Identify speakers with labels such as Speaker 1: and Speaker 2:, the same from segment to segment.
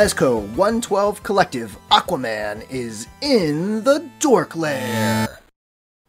Speaker 1: Mezco 112 Collective Aquaman is in the DorkLair.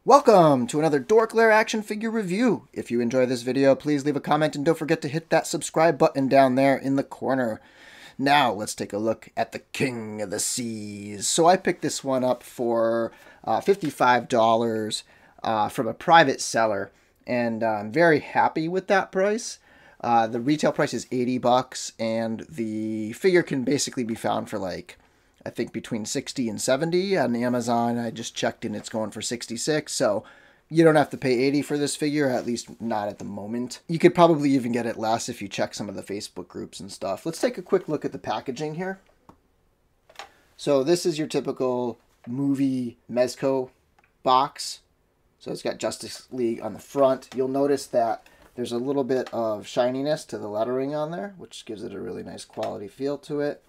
Speaker 1: Welcome to another DorkLair action figure review. If you enjoy this video, please leave a comment and don't forget to hit that subscribe button down there in the corner. Now let's take a look at the King of the Seas. So I picked this one up for $55 from a private seller, and I'm very happy with that price. The retail price is $80, and the figure can basically be found for like, I think between 60 and 70 on Amazon. I just checked and it's going for 66, so you don't have to pay 80 for this figure, at least not at the moment. You could probably even get it less if you check some of the Facebook groups and stuff. Let's take a quick look at the packaging here. So this is your typical movie Mezco box. So it's got Justice League on the front. You'll notice that there's a little bit of shininess to the lettering on there, which gives it a really nice quality feel to it.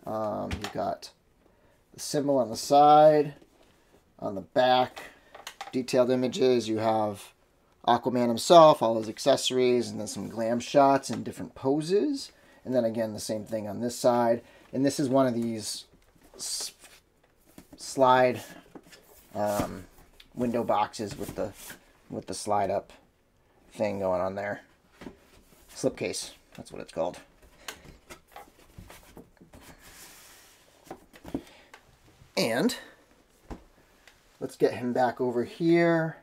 Speaker 1: You've got the symbol on the side, on the back, detailed images. You have Aquaman himself, all his accessories, and then some glam shots in different poses. And then again, the same thing on this side. And this is one of these slide window boxes with the slide up thing going on there. Slipcase, that's what it's called. And let's get him back over here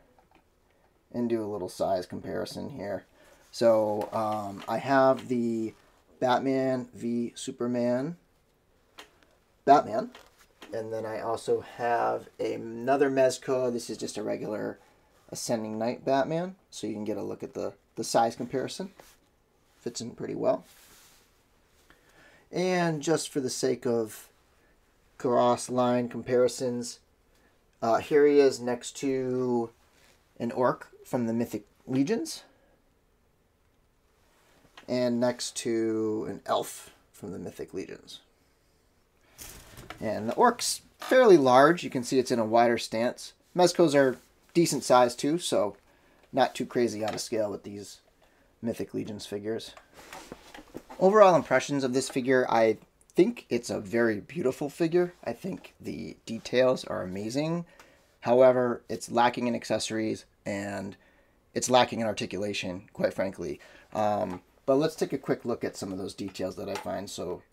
Speaker 1: and do a little size comparison here. So I have the Batman v Superman Batman, and then I also have another Mezco. This is just a regular Ascending Knight Batman, so you can get a look at the size comparison. Fits in pretty well. And just for the sake of cross-line comparisons, here he is next to an orc from the Mythic Legions, and next to an elf from the Mythic Legions. And the orc's fairly large. You can see it's in a wider stance. Mezcos are decent size too, so not too crazy out of scale with these Mythic Legions figures. Overall impressions of this figure, I think it's a very beautiful figure. I think the details are amazing. However, it's lacking in accessories and it's lacking in articulation, quite frankly. But let's take a quick look at some of those details that I find so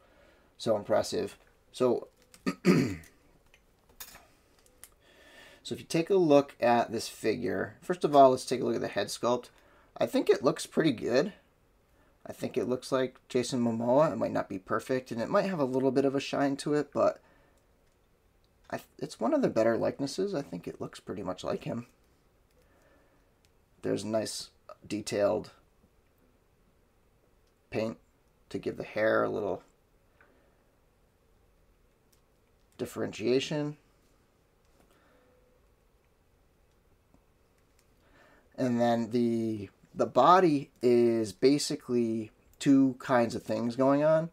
Speaker 1: impressive. So So if you take a look at this figure, first of all, let's take a look at the head sculpt. I think it looks pretty good. I think it looks like Jason Momoa. It might not be perfect, and it might have a little bit of a shine to it, but it's one of the better likenesses. I think it looks pretty much like him. There's nice detailed paint to give the hair a little differentiation. And then the body is basically two kinds of things going on.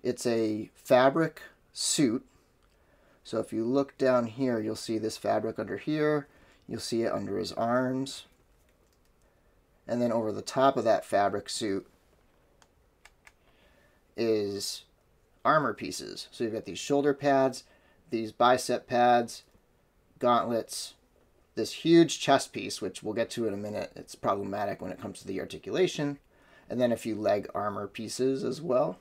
Speaker 1: It's a fabric suit. So if you look down here, you'll see this fabric under here. You'll see it under his arms. And then over the top of that fabric suit is armor pieces. So you've got these shoulder pads, these bicep pads, gauntlets, this huge chest piece, which we'll get to in a minute. It's problematic when it comes to the articulation. And then a few leg armor pieces as well.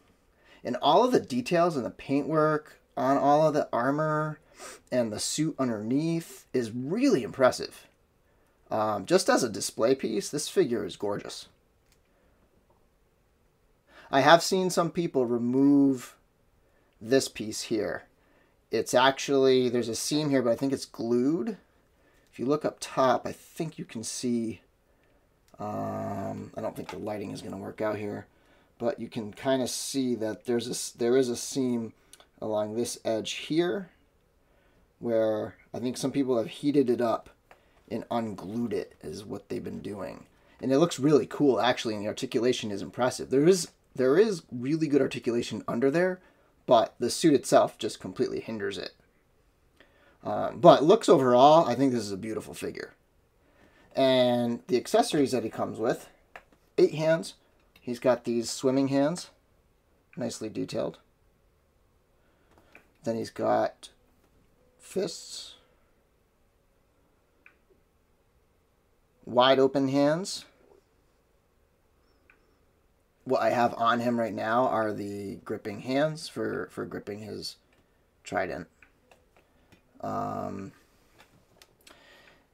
Speaker 1: And all of the details and the paintwork on all of the armor and the suit underneath is really impressive. Just as a display piece, this figure is gorgeous. I have seen some people remove this piece here. It's actually, there's a seam here, but I think it's glued. If you look up top, I think you can see, I don't think the lighting is going to work out here, but you can kind of see that there is a seam along this edge here where I think some people have heated it up and unglued it is what they've been doing. And it looks really cool, actually, and the articulation is impressive. There is really good articulation under there, but the suit itself just completely hinders it. But looks overall, I think this is a beautiful figure. And the accessories that he comes with, 8 hands. He's got these swimming hands, nicely detailed. Then he's got fists, wide open hands. What I have on him right now are the gripping hands for gripping his trident. And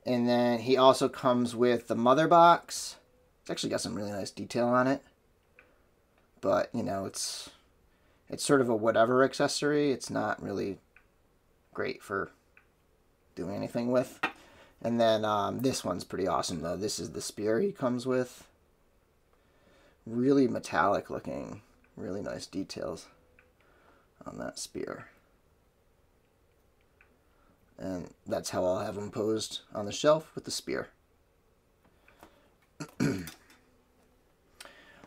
Speaker 1: then he also comes with the mother box. It's actually got some really nice detail on it. But, you know, it's sort of a whatever accessory. It's not really great for doing anything with. And then this one's pretty awesome, though. This is the spear he comes with. Really metallic looking. Really nice details on that spear. And that's how I'll have him posed on the shelf with the spear.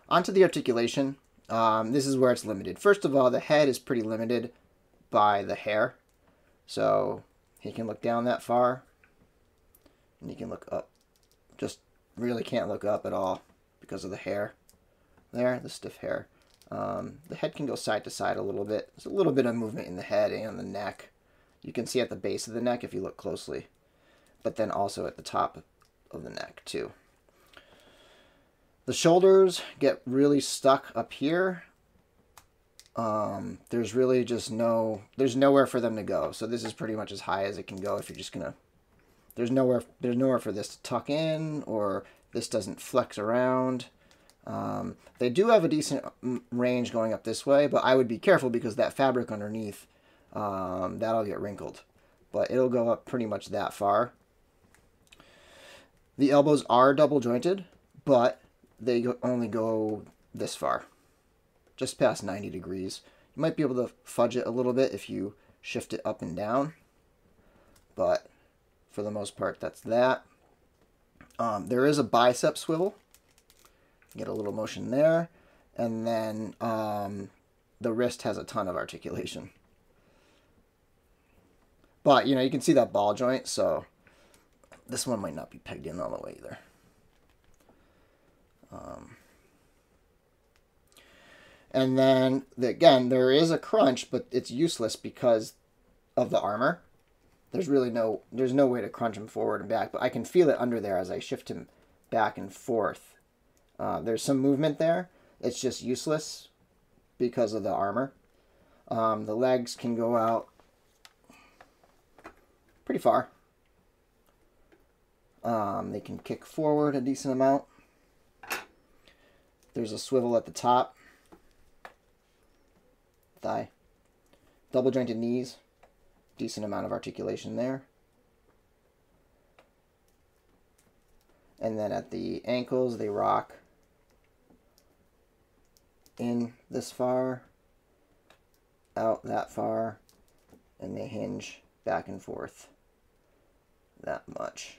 Speaker 1: Onto the articulation. This is where it's limited. First of all, the head is pretty limited by the hair. So he can look down that far. And he can look up. Just really can't look up at all because of the hair. There, the stiff hair. The head can go side to side a little bit. There's a little bit of movement in the head and the neck. You can see at the base of the neck if you look closely. But then also at the top of the neck too. The shoulders get really stuck up here. There's really just there's nowhere for them to go. So this is pretty much as high as it can go if you're just gonna, there's nowhere for this to tuck in, or this doesn't flex around. They do have a decent range going up this way, but I would be careful because that fabric underneath, that'll get wrinkled. But it'll go up pretty much that far. The elbows are double jointed, but they only go this far, just past 90 degrees. You might be able to fudge it a little bit if you shift it up and down, but for the most part, that's that. There is a bicep swivel. Get a little motion there, and then the wrist has a ton of articulation. But, you know, you can see that ball joint, so this one might not be pegged in all the way either. And then, again, there is a crunch, but it's useless because of the armor. There's no way to crunch him forward and back, but I can feel it under there as I shift him back and forth. There's some movement there. It's just useless because of the armor. The legs can go out pretty far. They can kick forward a decent amount. There's a swivel at the top. Thigh. Double jointed knees. Decent amount of articulation there. And then at the ankles, they rock in this far, out that far, and they hinge back and forth that much.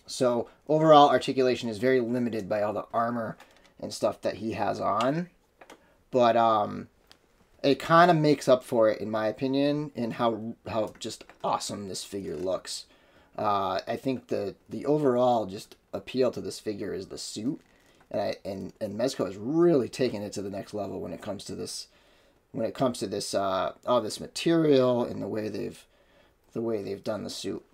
Speaker 1: So overall articulation is very limited by all the armor and stuff that he has on, but it kind of makes up for it, in my opinion, in how just awesome this figure looks. I think the overall just appeal to this figure is the suit, and Mezco has really taken it to the next level when it comes to this. When it comes to this, all this material and the way they've done the suit.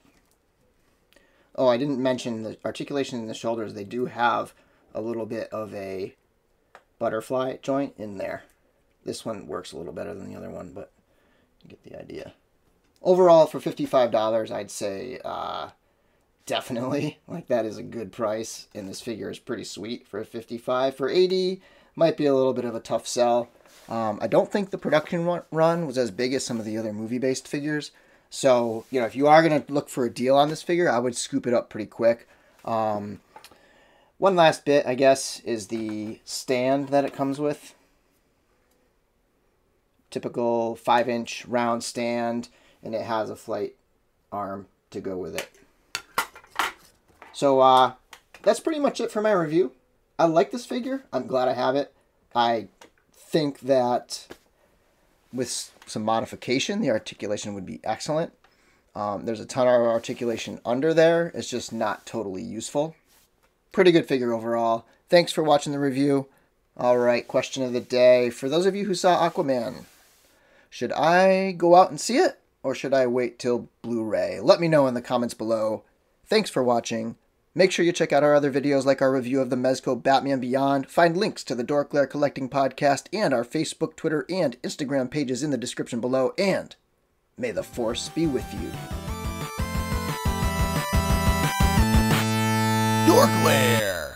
Speaker 1: Oh, I didn't mention the articulation in the shoulders. They do have a little bit of a butterfly joint in there. This one works a little better than the other one, but you get the idea. Overall, for $55, I'd say definitely. Like, that is a good price, and this figure is pretty sweet for $55. For $80, might be a little bit of a tough sell. I don't think the production run was as big as some of the other movie-based figures. So, you know, if you are going to look for a deal on this figure, I would scoop it up pretty quick. One last bit, I guess, is the stand that it comes with. Typical 5-inch round stand, and it has a flight arm to go with it. So, that's pretty much it for my review. I like this figure. I'm glad I have it. I think that with some modification, the articulation would be excellent. There's a ton of articulation under there. It's just not totally useful. Pretty good figure overall. Thanks for watching the review. All right, question of the day. For those of you who saw Aquaman, Should I go out and see it, or should I wait till Blu-ray? Let me know in the comments below. Thanks for watching. Make sure you check out our other videos like our review of the Mezco Batman Beyond. Find links to the DorkLair Collecting Podcast and our Facebook, Twitter, and Instagram pages in the description below. And may the Force be with you. DorkLair!